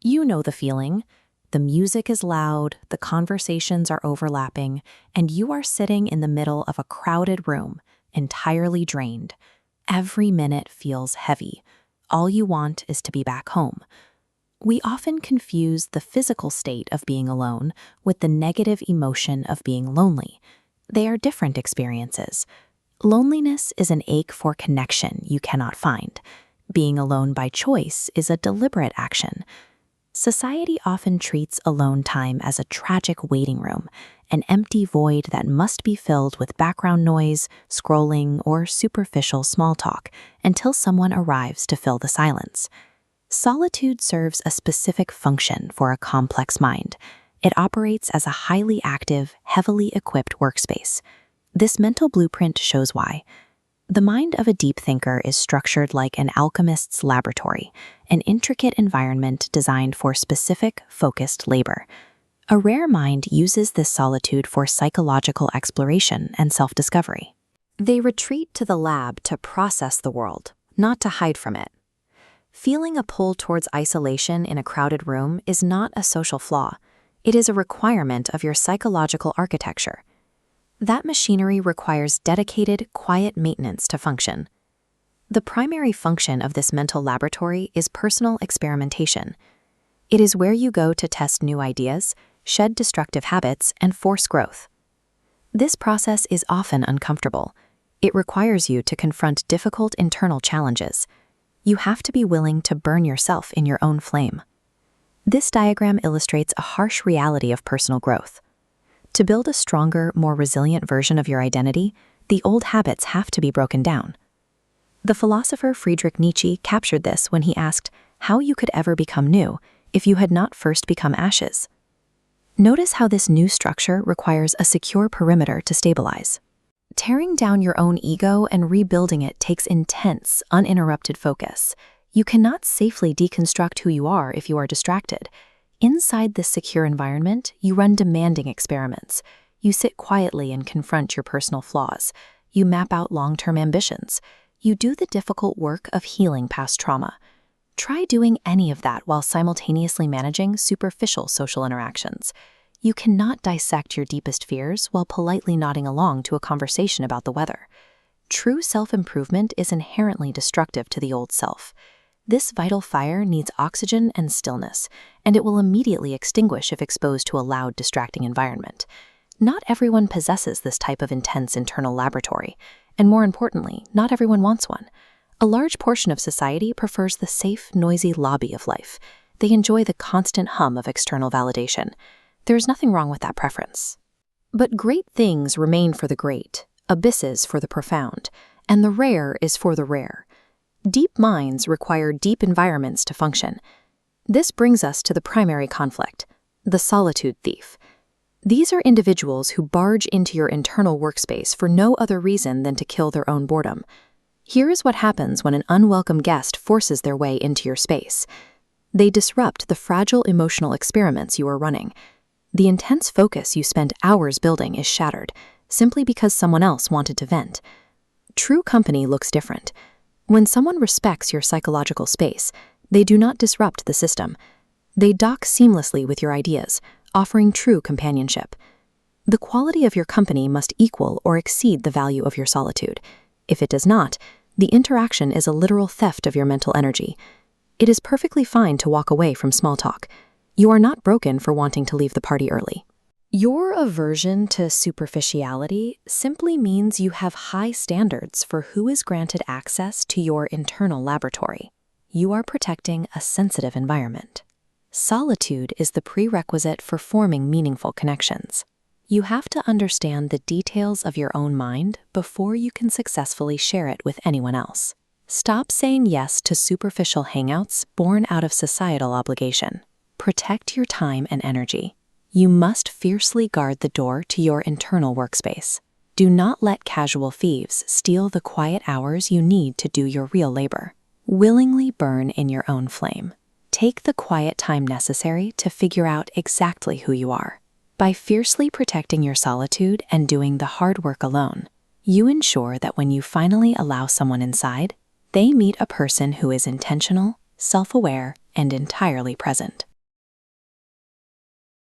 You know the feeling. The music is loud, the conversations are overlapping, and you are sitting in the middle of a crowded room, entirely drained. Every minute feels heavy. All you want is to be back home. We often confuse the physical state of being alone with the negative emotion of being lonely. They are different experiences. Loneliness is an ache for connection you cannot find. Being alone by choice is a deliberate action. Society often treats alone time as a tragic waiting room, an empty void that must be filled with background noise, scrolling, or superficial small talk until someone arrives to fill the silence. Solitude serves a specific function for a complex mind. It operates as a highly active, heavily equipped workspace. This mental blueprint shows why. The mind of a deep thinker is structured like an alchemist's laboratory, an intricate environment designed for specific, focused labor. A rare mind uses this solitude for psychological exploration and self-discovery. They retreat to the lab to process the world, not to hide from it. Feeling a pull towards isolation in a crowded room is not a social flaw. It is a requirement of your psychological architecture. That machinery requires dedicated, quiet maintenance to function. The primary function of this mental laboratory is personal experimentation. It is where you go to test new ideas, shed destructive habits, and force growth. This process is often uncomfortable. It requires you to confront difficult internal challenges. You have to be willing to burn yourself in your own flame. This diagram illustrates a harsh reality of personal growth. To build a stronger, more resilient version of your identity, the old habits have to be broken down. The philosopher Friedrich Nietzsche captured this when he asked how you could ever become new if you had not first become ashes. Notice how this new structure requires a secure perimeter to stabilize. Tearing down your own ego and rebuilding it takes intense, uninterrupted focus. You cannot safely deconstruct who you are if you are distracted. Inside this secure environment, you run demanding experiments. You sit quietly and confront your personal flaws. You map out long-term ambitions. You do the difficult work of healing past trauma. Try doing any of that while simultaneously managing superficial social interactions. You cannot dissect your deepest fears while politely nodding along to a conversation about the weather. True self-improvement is inherently destructive to the old self. This vital fire needs oxygen and stillness, and it will immediately extinguish if exposed to a loud, distracting environment. Not everyone possesses this type of intense internal laboratory, and more importantly, not everyone wants one. A large portion of society prefers the safe, noisy lobby of life. They enjoy the constant hum of external validation. There is nothing wrong with that preference. But great things remain for the great, abysses for the profound, and the rare is for the rare. Deep minds require deep environments to function. This brings us to the primary conflict, the solitude thief. These are individuals who barge into your internal workspace for no other reason than to kill their own boredom. Here is what happens when an unwelcome guest forces their way into your space. They disrupt the fragile emotional experiments you are running. The intense focus you spent hours building is shattered, simply because someone else wanted to vent. True company looks different. When someone respects your psychological space, they do not disrupt the system. They dock seamlessly with your ideas, offering true companionship. The quality of your company must equal or exceed the value of your solitude. If it does not, the interaction is a literal theft of your mental energy. It is perfectly fine to walk away from small talk. You are not broken for wanting to leave the party early. Your aversion to superficiality simply means you have high standards for who is granted access to your internal laboratory. You are protecting a sensitive environment. Solitude is the prerequisite for forming meaningful connections. You have to understand the details of your own mind before you can successfully share it with anyone else. Stop saying yes to superficial hangouts born out of societal obligation. Protect your time and energy. You must fiercely guard the door to your internal workspace. Do not let casual thieves steal the quiet hours you need to do your real labor. Willingly burn in your own flame. Take the quiet time necessary to figure out exactly who you are. By fiercely protecting your solitude and doing the hard work alone, you ensure that when you finally allow someone inside, they meet a person who is intentional, self-aware, and entirely present.